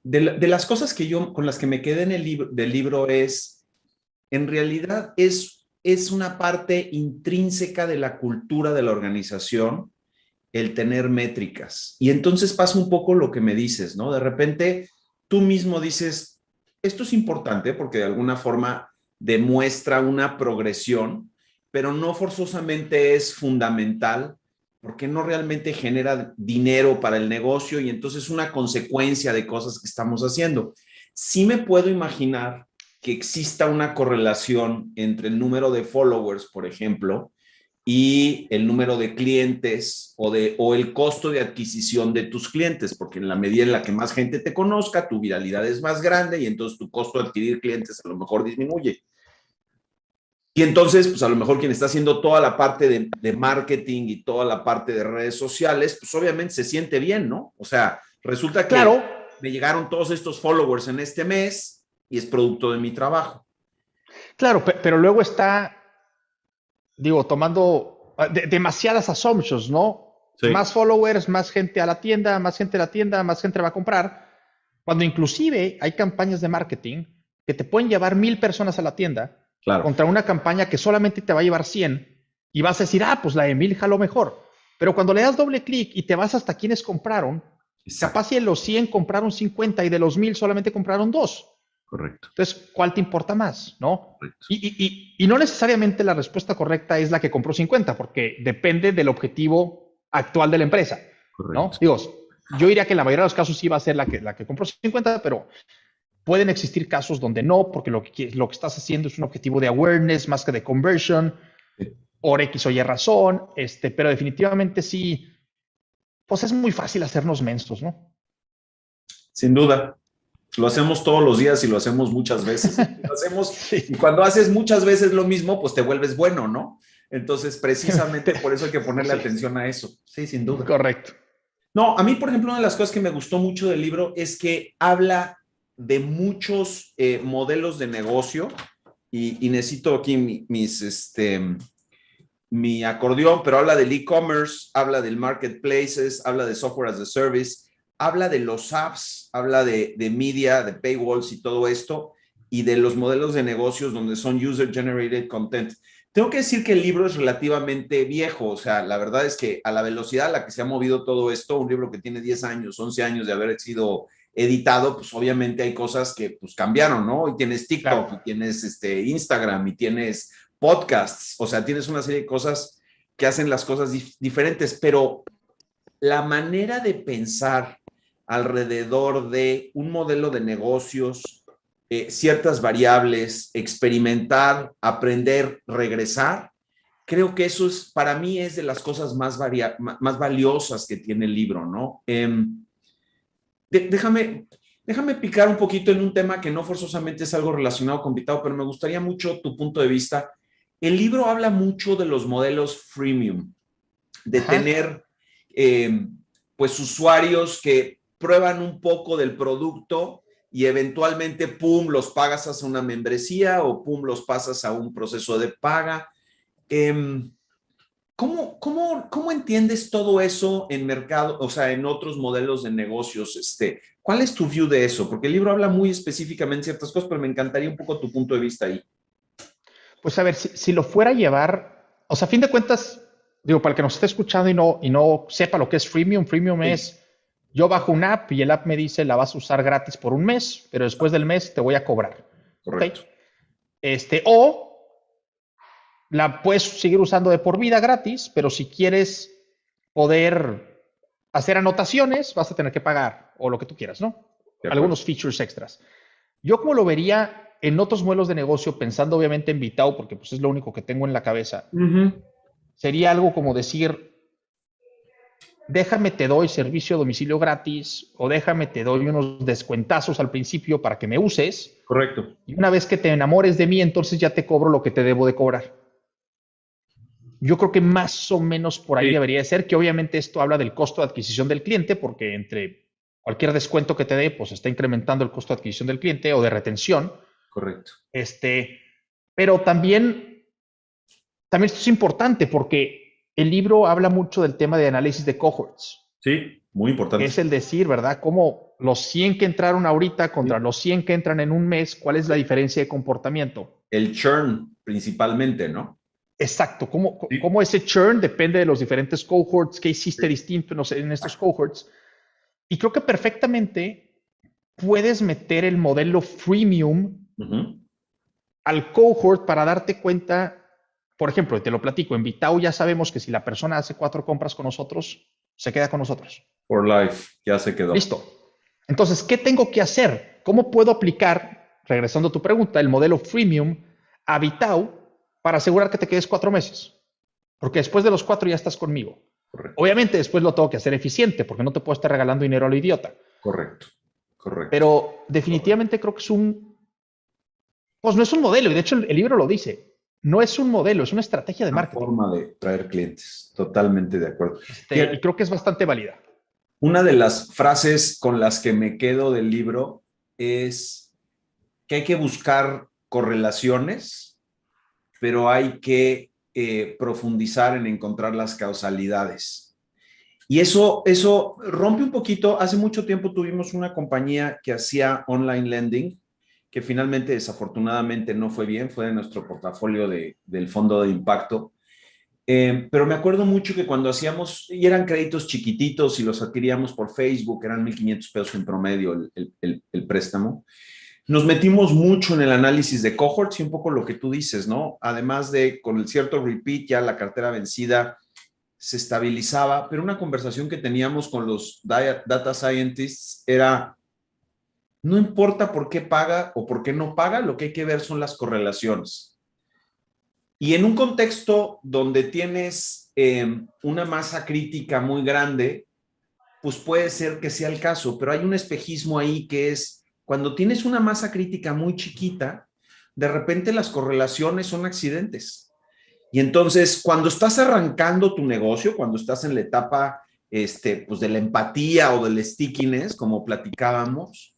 de las cosas que yo, con las que me quedé en el libro, del libro es, en realidad es una parte intrínseca de la cultura de la organización el tener métricas. Y entonces pasa un poco lo que me dices, ¿no? De repente tú mismo dices, esto es importante porque de alguna forma demuestra una progresión, pero no forzosamente es fundamental porque no realmente genera dinero para el negocio y entonces es una consecuencia de cosas que estamos haciendo. Sí me puedo imaginar que exista una correlación entre el número de followers, por ejemplo, y el número de clientes o el costo de adquisición de tus clientes, porque en la medida en la que más gente te conozca, tu viralidad es más grande y entonces tu costo de adquirir clientes a lo mejor disminuye. Y entonces, pues a lo mejor quien está haciendo toda la parte de marketing y toda la parte de redes sociales, pues obviamente se siente bien, ¿no? O sea, resulta que Claro, me llegaron todos estos followers en este mes y es producto de mi trabajo. claro, pero luego está, digo, tomando demasiadas assumptions, ¿no? Sí, Más followers, más gente a la tienda, más gente a la tienda, más gente va a comprar. Cuando inclusive hay campañas de marketing que te pueden llevar 1,000 personas a la tienda claro, contra una campaña que solamente te va a llevar 100 y vas a decir, ah, pues la de 1,000 jaló mejor. Pero cuando le das doble clic y te vas hasta quienes compraron, exacto, capaz si de los 100 compraron 50 y de los 1,000 solamente compraron 2. correcto, Entonces, ¿cuál te importa más? ¿No? correcto, Y no necesariamente la respuesta correcta es la que compró 50, porque depende del objetivo actual de la empresa. ¿No? correcto. Digo, yo diría que en la mayoría de los casos sí va a ser la que compró 50, pero pueden existir casos donde no, porque lo que estás haciendo es un objetivo de awareness más que de conversion, Sí. por X o Y razón, pero definitivamente sí, pues es muy fácil hacernos mensos, ¿no? Sin duda, lo hacemos todos los días y lo hacemos muchas veces. Lo hacemos, y Sí, cuando haces muchas veces lo mismo, pues te vuelves bueno, ¿no? Entonces, precisamente por eso hay que ponerle sí, atención a eso. Sí, sin duda. correcto. No, a mí, por ejemplo, una de las cosas que me gustó mucho del libro es que habla de muchos modelos de negocio y necesito aquí mi acordeón, pero habla del e-commerce, habla del marketplaces, habla de software as a service, habla de los apps, habla de media, de paywalls y todo esto, y de los modelos de negocios donde son user-generated content. Tengo que decir que el libro es relativamente viejo, o sea, la verdad es que a la velocidad a la que se ha movido todo esto, un libro que tiene 10 años, 11 años de haber sido editado, pues obviamente hay cosas que pues cambiaron, ¿no? Y tienes Claro. TikTok, y tienes Instagram, y tienes podcasts, o sea, tienes una serie de cosas que hacen las cosas diferentes, pero la manera de pensar alrededor de un modelo de negocios, ciertas variables, experimentar, aprender, regresar, creo que eso es, para mí, es de las cosas más valiosas que tiene el libro, ¿no? Déjame picar un poquito en un tema que no forzosamente es algo relacionado con Vitao, pero me gustaría mucho tu punto de vista. El libro habla mucho de los modelos freemium, de Ajá. tener pues usuarios que prueban un poco del producto y eventualmente, pum, los pagas a una membresía o pum, los pasas a un proceso de paga. Eh, ¿Cómo entiendes todo eso en mercado, o sea, en otros modelos de negocios? ¿Cuál es tu view de eso? Porque el libro habla muy específicamente de ciertas cosas, pero me encantaría un poco tu punto de vista ahí. Pues a ver, si lo fuera a llevar, o sea, a fin de cuentas, digo, para el que nos esté escuchando y no sepa lo que es freemium, freemium Sí, es, yo bajo una app y el app me dice, la vas a usar gratis por un mes, pero después del mes te voy a cobrar. ¿Ok? correcto. O la puedes seguir usando de por vida gratis, pero si quieres poder hacer anotaciones, vas a tener que pagar o lo que tú quieras, ¿no? De acuerdo. Algunos features extras. Yo como lo vería en otros modelos de negocio, pensando obviamente en Vitao, porque pues es lo único que tengo en la cabeza, Uh -huh. sería algo como decir, déjame te doy servicio a domicilio gratis o déjame te doy unos descuentazos al principio para que me uses Correcto. y una vez que te enamores de mí, entonces ya te cobro lo que te debo de cobrar. Yo creo que más o menos por ahí Sí, debería de ser, que obviamente esto habla del costo de adquisición del cliente, porque entre Cualquier descuento que te dé, pues está incrementando el costo de adquisición del cliente o de retención. Correcto. Pero también esto es importante porque el libro habla mucho del tema de análisis de cohorts. Sí, muy Que importante. es el decir, ¿verdad? Cómo los 100 que entraron ahorita contra Sí. los 100 que entran en un mes, ¿cuál es la diferencia de comportamiento? El churn principalmente, ¿no? Exacto, cómo, Sí. cómo ese churn depende de los diferentes cohorts, qué hiciste Sí. distinto en estos cohorts. Y creo que perfectamente puedes meter el modelo freemium Ujú. al cohort para darte cuenta, por ejemplo, y te lo platico, en Vitao ya sabemos que si la persona hace 4 compras con nosotros, se queda con nosotros. For life, ya se quedó. Listo. Entonces, ¿qué tengo que hacer? ¿Cómo puedo aplicar, regresando a tu pregunta, el modelo freemium a Vitao para asegurar que te quedes 4 meses? Porque después de los 4 ya estás conmigo. Correcto, Obviamente después lo tengo que hacer eficiente, porque no te puedo estar regalando dinero a lo idiota. correcto, correcto. Pero Correcto. definitivamente creo que pues no es un modelo, y de hecho el libro lo dice. No es un modelo, es una estrategia de Una marketing. forma de traer clientes, totalmente de acuerdo. Y creo que es bastante válida. Una de las frases con las que me quedo del libro es que hay que buscar correlaciones, pero hay que profundizar en encontrar las causalidades. Y eso rompe un poquito. Hace mucho tiempo tuvimos una compañía que hacía online lending, que finalmente desafortunadamente no fue bien, fue de nuestro portafolio del fondo de impacto. Pero me acuerdo mucho que cuando hacíamos, y eran créditos chiquititos y los adquiríamos por Facebook, eran 1,500 pesos en promedio el préstamo, nos metimos mucho en el análisis de cohorts y un poco lo que tú dices, ¿no? Además de con el cierto repeat, ya la cartera vencida se estabilizaba, pero una conversación que teníamos con los data scientists era, no importa por qué paga o por qué no paga, lo que hay que ver son las correlaciones. Y en un contexto donde tienes una masa crítica muy grande, pues puede ser que sea el caso, pero hay un espejismo ahí que es cuando tienes una masa crítica muy chiquita, de repente las correlaciones son accidentes. Y entonces, cuando estás arrancando tu negocio, cuando estás en la etapa pues de la empatía o del stickiness, como platicábamos,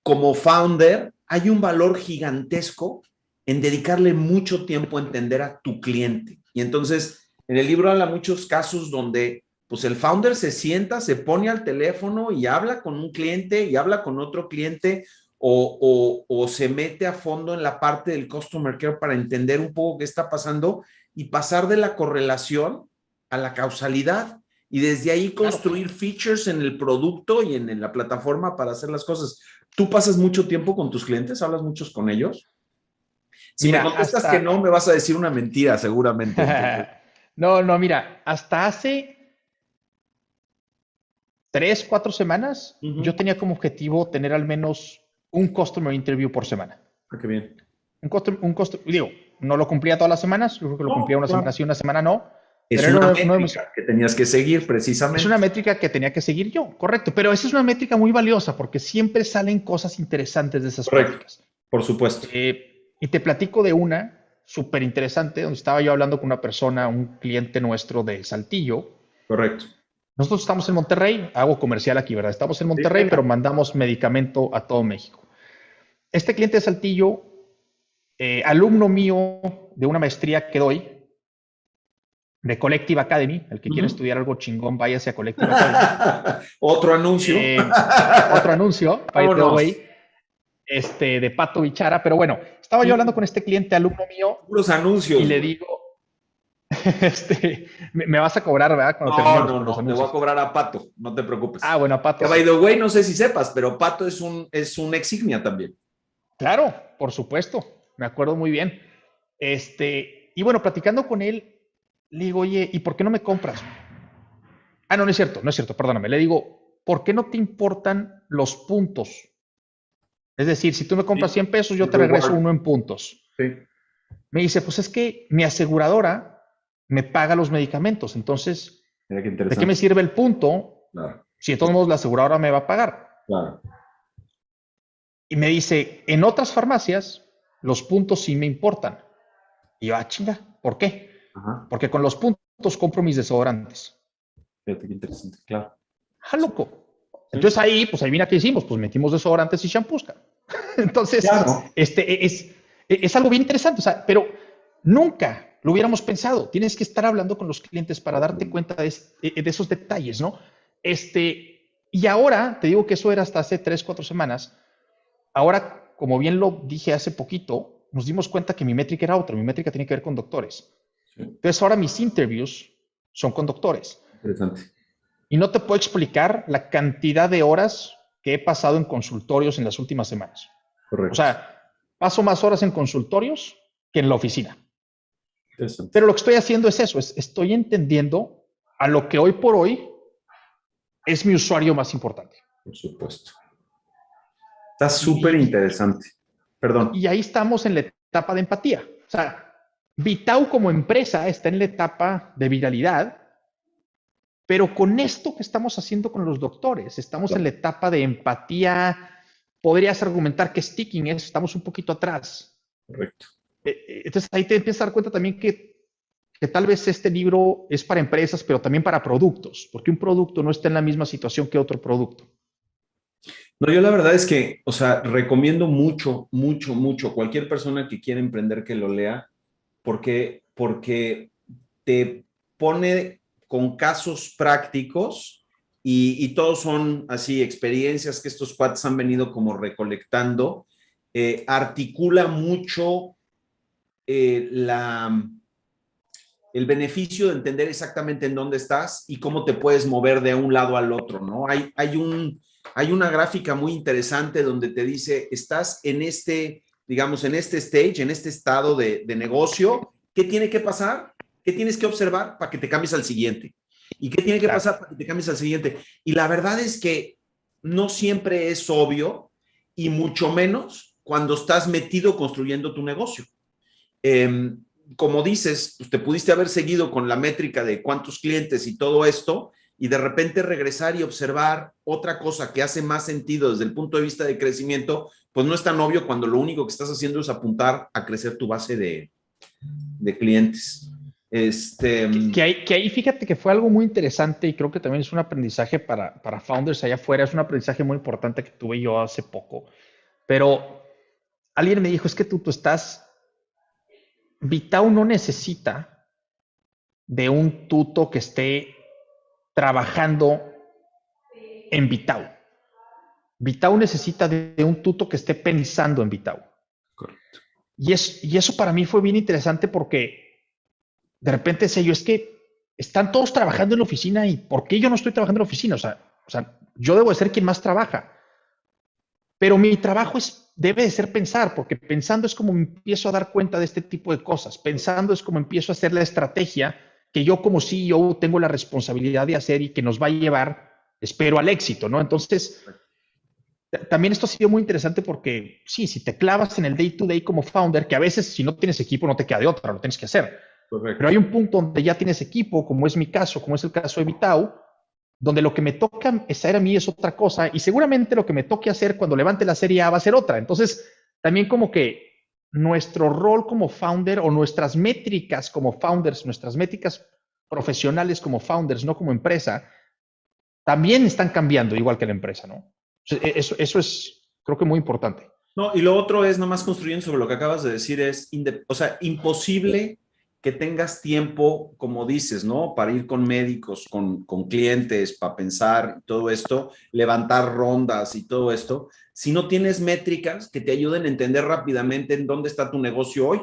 como founder, hay un valor gigantesco en dedicarle mucho tiempo a entender a tu cliente. Y entonces, en el libro habla muchos casos donde pues el founder se sienta, se pone al teléfono y habla con un cliente y habla con otro cliente o se mete a fondo en la parte del customer care para entender un poco qué está pasando y pasar de la correlación a la causalidad y desde ahí Claro. construir features en el producto y en la plataforma para hacer las cosas. ¿Tú pasas mucho tiempo con tus clientes? ¿Hablas muchos con ellos? Si me Mira, contestas que no, me vas a decir una mentira seguramente. Entonces, no, mira, hasta hace 3, 4 semanas yo tenía como objetivo tener al menos un customer interview por semana. qué bien. Digo, no lo cumplía todas las semanas, yo creo que lo cumplía No, una semana claro. sí, una semana no, Es pero una era uno de mis, métrica que tenías que seguir es una precisamente. métrica que tenía que seguir yo, correcto, pero esa es una métrica muy valiosa porque siempre salen cosas interesantes de esas Correcto, pláticas. por supuesto. Y te platico de una súper interesante, donde estaba yo hablando con una persona, un cliente nuestro de Saltillo. Correcto. Nosotros estamos en Monterrey, hago comercial aquí, ¿verdad? Estamos en Sí, Monterrey, pero venga. mandamos medicamento a todo México. Este cliente de Saltillo, alumno mío de una maestría que doy, de Collective Academy, el que quiere Ujú. estudiar algo chingón, váyase a Collective Academy. Otro anuncio. Otro anuncio, by the Vámonos. way, de Pato Bichara, pero bueno, estaba yo hablando con este cliente, alumno mío, Puros y anuncios, le güey. digo, me vas a cobrar, ¿verdad? Cuando No, terminemos no, por los no. Le voy a anuncios. cobrar a Pato. No te Ah, preocupes. bueno, a Pato Que by sí. the way, no sé si sepas, pero Pato es un exignia también. Claro, por supuesto, me acuerdo muy bien. Y bueno, platicando con él, le digo, oye, ¿y por qué no me compras? Ah, no, no es cierto, perdóname. Le digo, ¿por qué no te importan los puntos? Es decir, si tú me compras Sí. 100 pesos, yo El te regreso reward. uno en puntos. Sí. Me dice, pues es que mi aseguradora me paga los medicamentos, entonces, Mira qué ¿de qué me interesante. sirve el punto Claro, si de todos modos la aseguradora me va a pagar? claro. Y me dice, en otras farmacias, los puntos sí me importan. Y yo, chinga, ¿por qué? Ajá. Porque con los puntos compro mis desodorantes. Fíjate qué interesante. Claro. ¡Ja, loco! Entonces ahí, pues adivina qué hicimos, pues metimos desodorantes y shampoos. Entonces, Claro. es algo bien interesante, o sea, pero nunca lo hubiéramos pensado. Tienes que estar hablando con los clientes para darte cuenta de esos detalles, ¿no? Y ahora, te digo que eso era hasta hace 3, 4 semanas. Ahora, como bien lo dije hace poquito, nos dimos cuenta que mi métrica era otra. Mi métrica tiene que ver con doctores. Sí, Entonces, ahora mis interviews son con doctores. interesante. Y no te puedo explicar la cantidad de horas que he pasado en consultorios en las últimas semanas. O Correcto. sea, paso más horas en consultorios que en la oficina. Interesante. Pero lo que estoy haciendo es eso, estoy entendiendo a lo que hoy por hoy es mi usuario más importante. Por supuesto. Está súper Y, interesante. Perdón. y ahí estamos en la etapa de empatía. O sea, Vitao como empresa está en la etapa de viralidad, pero con esto que estamos haciendo con los doctores, estamos en la etapa de empatía. Podrías argumentar que sticking es, estamos un poquito atrás. Correcto. Entonces ahí te empiezas a dar cuenta también que tal vez este libro es para empresas, pero también para productos, porque un producto no está en la misma situación que otro producto. No, yo la verdad es que, o sea, recomiendo mucho, mucho, mucho cualquier persona que quiera emprender que lo lea, porque te pone con casos prácticos y todos son así experiencias que estos cuates han venido como recolectando. Articula mucho la el beneficio de entender exactamente en dónde estás y cómo te puedes mover de un lado al otro, ¿no? Hay una gráfica muy interesante donde te dice, estás en este, digamos, en este stage, en este estado de negocio, ¿qué tiene que pasar? ¿Qué tienes que observar para que te cambies al siguiente? ¿Y qué tiene que Claro. pasar para que te cambies al siguiente? Y la verdad es que no siempre es obvio y mucho menos cuando estás metido construyendo tu negocio. Como dices, pues te pudiste haber seguido con la métrica de cuántos clientes y todo esto, y de repente regresar y observar otra cosa que hace más sentido desde el punto de vista de crecimiento, pues no es tan obvio cuando lo único que estás haciendo es apuntar a crecer tu base de clientes. Que ahí fíjate que fue algo muy interesante y creo que también es un aprendizaje para founders allá afuera, es un aprendizaje muy importante que tuve yo hace poco. Pero alguien me dijo, es que tú estás, Vitao no necesita de un tuto que esté trabajando en Vitao. Vitao necesita de un tuto que esté pensando en Vitao. Correcto. Y eso para mí fue bien interesante porque de repente decía yo, es que están todos trabajando en la oficina y ¿por qué yo no estoy trabajando en la oficina? O sea yo debo de ser quien más trabaja. Pero mi trabajo debe de ser pensar, porque pensando es como me empiezo a dar cuenta de este tipo de cosas. Pensando es como empiezo a hacer la estrategia que yo como CEO tengo la responsabilidad de hacer y que nos va a llevar, espero, al éxito, ¿no? Entonces, también esto ha sido muy interesante porque sí, si te clavas en el day to day como founder, que a veces si no tienes equipo no te queda de otra, lo tienes que hacer. Pero Correcto. hay un punto donde ya tienes equipo, como es mi caso, como es el caso de Vitao, donde lo que me toca hacer a mí es otra cosa y seguramente lo que me toque hacer cuando levante la serie A va a ser otra. Entonces, también como que nuestro rol como founder o nuestras métricas como founders, nuestras métricas profesionales como founders, no como empresa, también están cambiando igual que la empresa, ¿no? Eso es, creo que muy importante. No, y lo otro es, nomás construyendo sobre lo que acabas de decir, o sea, imposible que tengas tiempo, como dices, ¿no? Para ir con médicos, con clientes, para pensar y todo esto, levantar rondas y todo esto, si no tienes métricas que te ayuden a entender rápidamente en dónde está tu negocio hoy.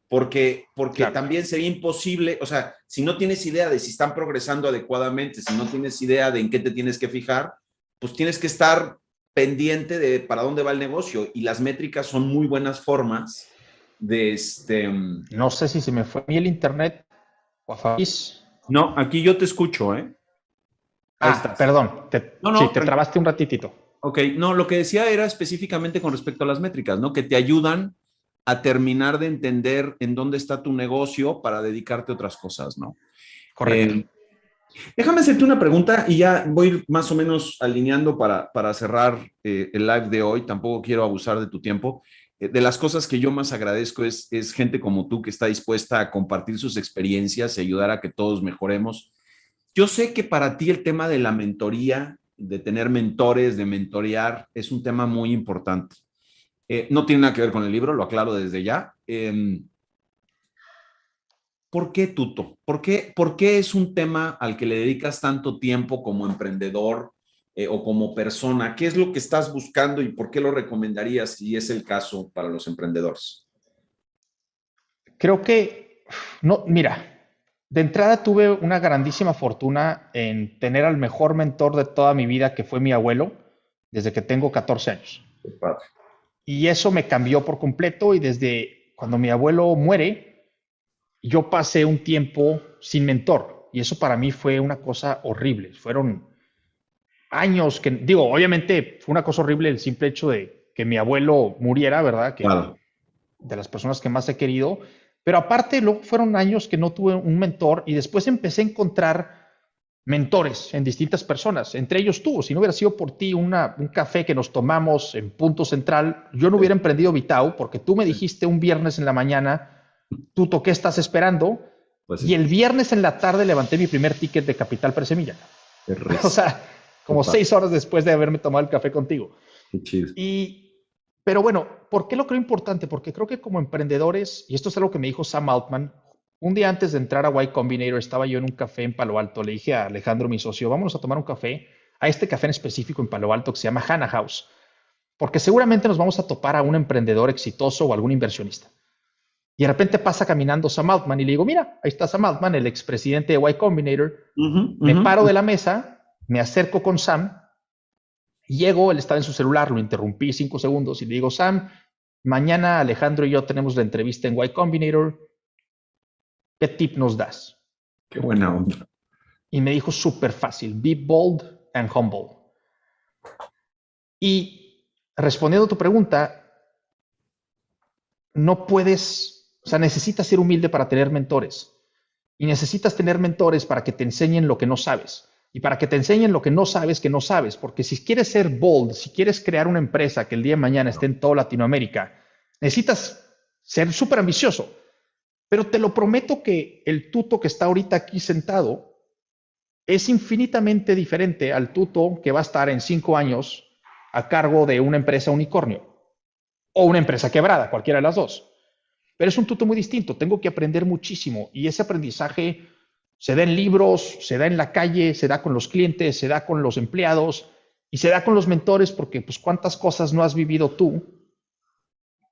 Porque Claro. también sería imposible, o sea, si no tienes idea de si están progresando adecuadamente, si no tienes idea de en qué te tienes que fijar, pues tienes que estar pendiente de para dónde va el negocio y las métricas son muy buenas formas de No sé si se me fue a mí el internet o a Fabriz. No, aquí yo te escucho, ¿eh? Ahí estás. Perdón. No, Sí, no, te tranquilo. trabaste un ratitito. Ok, no, lo que decía era específicamente con respecto a las métricas, ¿no? Que te ayudan a terminar de entender en dónde está tu negocio para dedicarte a otras cosas, ¿no? Correcto. Eh, Déjame hacerte una pregunta y ya voy más o menos alineando para cerrar el live de hoy. Tampoco quiero abusar de tu tiempo. De las cosas que yo más agradezco es gente como tú que está dispuesta a compartir sus experiencias y ayudar a que todos mejoremos. Yo sé que para ti el tema de la mentoría de tener mentores, de mentorear, es un tema muy importante. No tiene nada que ver con el libro, lo aclaro desde ya. ¿Por qué, Tuto? ¿Por qué es un tema al que le dedicas tanto tiempo como emprendedor o como persona? ¿Qué es lo que estás buscando y por qué lo recomendarías si es el caso para los emprendedores? Creo que, no, mira, de entrada tuve una grandísima fortuna en tener al mejor mentor de toda mi vida, que fue mi abuelo, desde que tengo 14 años. Qué padre. Y eso me cambió por completo y desde cuando mi abuelo muere, yo pasé un tiempo sin mentor. Y eso para mí fue una cosa horrible. Fueron años que, digo, obviamente fue una cosa horrible el simple hecho de que mi abuelo muriera, ¿verdad? Que Claro. de las personas que más he querido. Pero aparte, luego fueron años que no tuve un mentor y después empecé a encontrar mentores en distintas personas, entre ellos tú. Si no hubiera sido por ti un café que nos tomamos en Punto Central, yo no hubiera emprendido Vitao porque tú me dijiste un viernes en la mañana, Tuto, ¿qué estás esperando? Pues Y sí, el viernes en la tarde levanté mi primer ticket de Capital Presemilla. qué O risa, sea, qué como padre, 6 horas después de haberme tomado el café contigo. qué chido. Pero bueno, ¿por qué lo creo importante? Porque creo que como emprendedores, y esto es algo que me dijo Sam Altman, un día antes de entrar a Y Combinator estaba yo en un café en Palo Alto, le dije a Alejandro, mi socio, vámonos a tomar un café, a este café en específico en Palo Alto que se llama Hannah House, porque seguramente nos vamos a topar a un emprendedor exitoso o algún inversionista. Y de repente pasa caminando Sam Altman y le digo, mira, ahí está Sam Altman, el expresidente de Y Combinator. Me paro de la mesa, me acerco con Sam, llego, él estaba en su celular, lo interrumpí 5 segundos y le digo, Sam, mañana Alejandro y yo tenemos la entrevista en Y Combinator, ¿qué tip nos das? Qué buena onda. Y me dijo súper fácil, be bold and humble. Y respondiendo a tu pregunta, no puedes, o sea, necesitas ser humilde para tener mentores. Y necesitas tener mentores para que te enseñen lo que no sabes. Y para que te enseñen lo que no sabes. Porque si quieres ser bold, si quieres crear una empresa que el día de mañana esté en toda Latinoamérica, necesitas ser súper ambicioso. Pero te lo prometo que el tuto que está ahorita aquí sentado es infinitamente diferente al tuto que va a estar en 5 años a cargo de una empresa unicornio o una empresa quebrada, cualquiera de las dos. Pero es un tuto muy distinto, tengo que aprender muchísimo y ese aprendizaje se da en libros, se da en la calle, se da con los clientes, se da con los empleados y se da con los mentores porque pues cuántas cosas no has vivido tú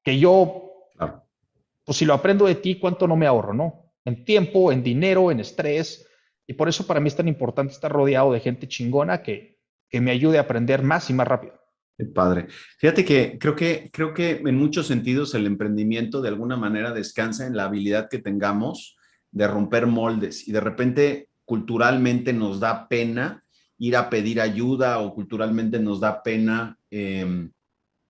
que yo, Claro. pues si lo aprendo de ti, cuánto no me ahorro, ¿no? En tiempo, en dinero, en estrés. Y por eso para mí es tan importante estar rodeado de gente chingona que me ayude a aprender más y más rápido. Qué padre. Fíjate que creo que en muchos sentidos el emprendimiento de alguna manera descansa en la habilidad que tengamos de romper moldes y de repente culturalmente nos da pena ir a pedir ayuda o culturalmente nos da pena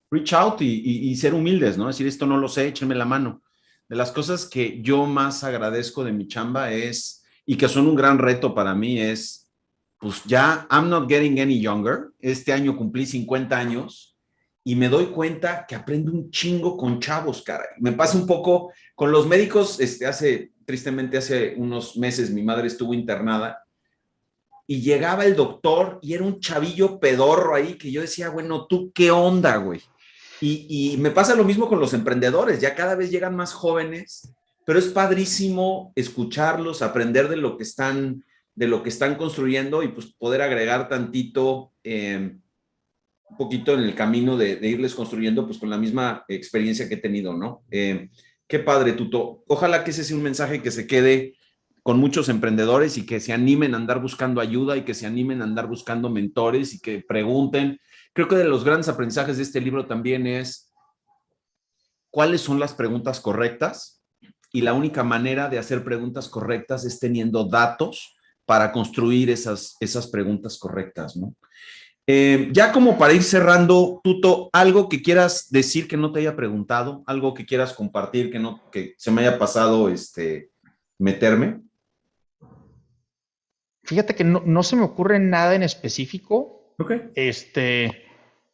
reach out y ser humildes, ¿no? Decir, esto no lo sé, échenme la mano. De las cosas que yo más agradezco de mi chamba es, y que son un gran reto para mí, es, pues ya, I'm not getting any younger. Este año cumplí 50 años y me doy cuenta que aprendo un chingo con chavos, cara. Me pasa un poco con los médicos, tristemente hace unos meses mi madre estuvo internada y llegaba el doctor y era un chavillo pedorro ahí que yo decía, bueno, ¿tú qué onda, güey? Y me pasa lo mismo con los emprendedores, ya cada vez llegan más jóvenes, pero es padrísimo escucharlos, aprender de lo que están construyendo y pues poder agregar tantito, un poquito en el camino de irles construyendo pues con la misma experiencia que he tenido, ¿no? Qué padre, Tuto. Ojalá que ese sea un mensaje que se quede con muchos emprendedores y que se animen a andar buscando ayuda y que se animen a andar buscando mentores y que pregunten. Creo que de los grandes aprendizajes de este libro también es cuáles son las preguntas correctas y la única manera de hacer preguntas correctas es teniendo datos para construir esas preguntas correctas, ¿no? Ya como para ir cerrando, Tuto, algo que quieras decir que no te haya preguntado, algo que quieras compartir que se me haya pasado meterme. Fíjate que no se me ocurre nada en específico, Ok.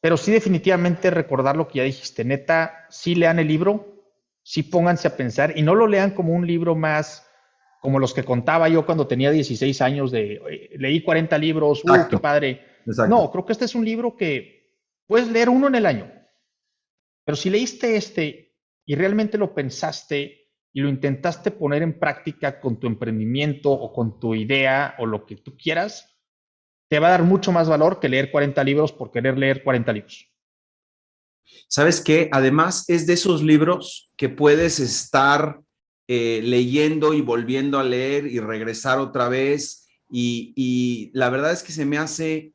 pero sí definitivamente recordar lo que ya dijiste. Neta, sí lean el libro, sí pónganse a pensar y no lo lean como un libro más como los que contaba yo cuando tenía 16 años leí 40 libros, qué Exacto. padre. Exacto. No, creo que este es un libro que puedes leer uno en el año, pero si leíste este y realmente lo pensaste y lo intentaste poner en práctica con tu emprendimiento o con tu idea o lo que tú quieras, te va a dar mucho más valor que leer 40 libros por querer leer 40 libros. ¿Sabes qué? Además, es de esos libros que puedes estar leyendo y volviendo a leer y regresar otra vez. Y la verdad es que se me hace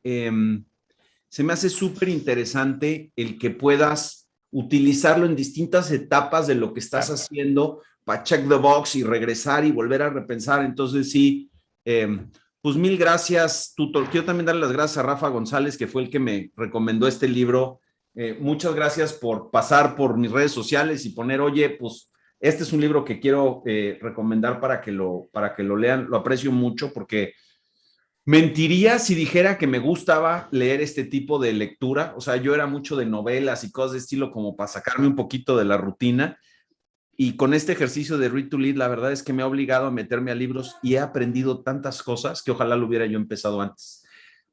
súper interesante el que puedas utilizarlo en distintas etapas de lo que estás Claro. haciendo para check the box y regresar y volver a repensar. Entonces, sí, pues mil gracias, Tutor. Quiero también darle las gracias a Rafa González, que fue el que me recomendó este libro. Muchas gracias por pasar por mis redes sociales y poner, oye, pues este es un libro que quiero recomendar para que lo lean. Lo aprecio mucho porque mentiría si dijera que me gustaba leer este tipo de lectura. O sea, yo era mucho de novelas y cosas de estilo como para sacarme un poquito de la rutina. Y con este ejercicio de Read to Lead, la verdad es que me ha obligado a meterme a libros y he aprendido tantas cosas que ojalá lo hubiera yo empezado antes.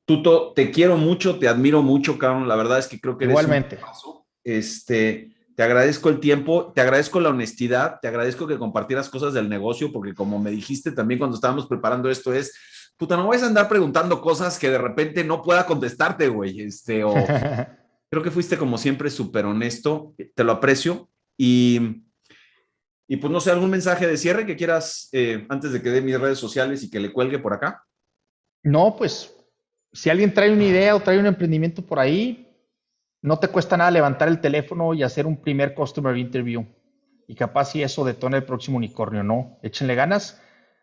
Tuto, te quiero mucho, te admiro mucho, cabrón. La verdad es que creo que eres un Igualmente. paso. Te agradezco el tiempo, te agradezco la honestidad, te agradezco que compartieras cosas del negocio, porque como me dijiste también cuando estábamos preparando esto es, puta, no vas a andar preguntando cosas que de repente no pueda contestarte, güey. O creo que fuiste como siempre súper honesto, te lo aprecio. Y pues no sé, algún mensaje de cierre que quieras antes de que dé mis redes sociales y que le cuelgue por acá. No, pues si alguien trae una idea o trae un emprendimiento por ahí, no te cuesta nada levantar el teléfono y hacer un primer customer interview. Y capaz si eso detona el próximo unicornio, ¿no? Échenle ganas.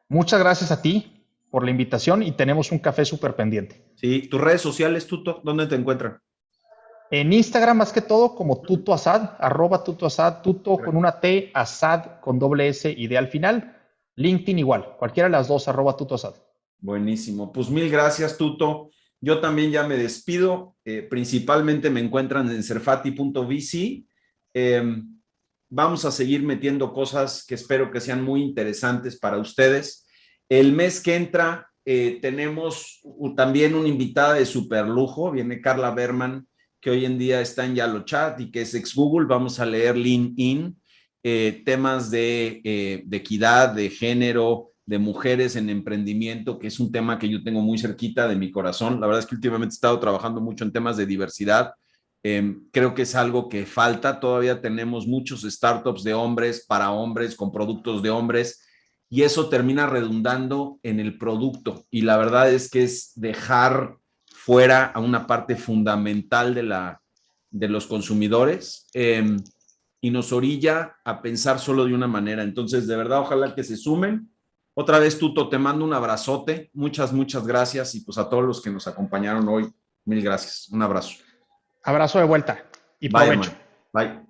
Muchas gracias a ti por la invitación y tenemos un café súper pendiente. Sí, tus redes sociales, Tuto, ¿dónde te encuentran? En Instagram, más que todo, como Tuto Asad, @Tuto Asad, Tuto con una T, Asad con doble S y D al final. LinkedIn igual, cualquiera de las dos, @Tuto Asad. Buenísimo. Pues mil gracias, Tuto. Yo también ya me despido. Principalmente me encuentran en serfati.vc. Eh, Vamos a seguir metiendo cosas que espero que sean muy interesantes para ustedes. El mes que entra tenemos también una invitada de super lujo. Viene Carla Berman, que hoy en día está en YaloChat y que es ex Google. Vamos a leer Lean In, temas de equidad, de género, de mujeres en emprendimiento, que es un tema que yo tengo muy cerquita de mi corazón. La verdad es que últimamente he estado trabajando mucho en temas de diversidad. Creo que es algo que falta. Todavía tenemos muchos startups de hombres para hombres con productos de hombres y eso termina redundando en el producto. Y la verdad es que es dejar fuera a una parte fundamental de los consumidores. Y nos orilla a pensar solo de una manera. Entonces, de verdad, ojalá que se sumen. Otra vez, Tuto, te mando un abrazote. Muchas, muchas gracias. Y pues a todos los que nos acompañaron hoy, mil gracias. Un abrazo. Abrazo de vuelta y Bye, provecho. hermano. Bye.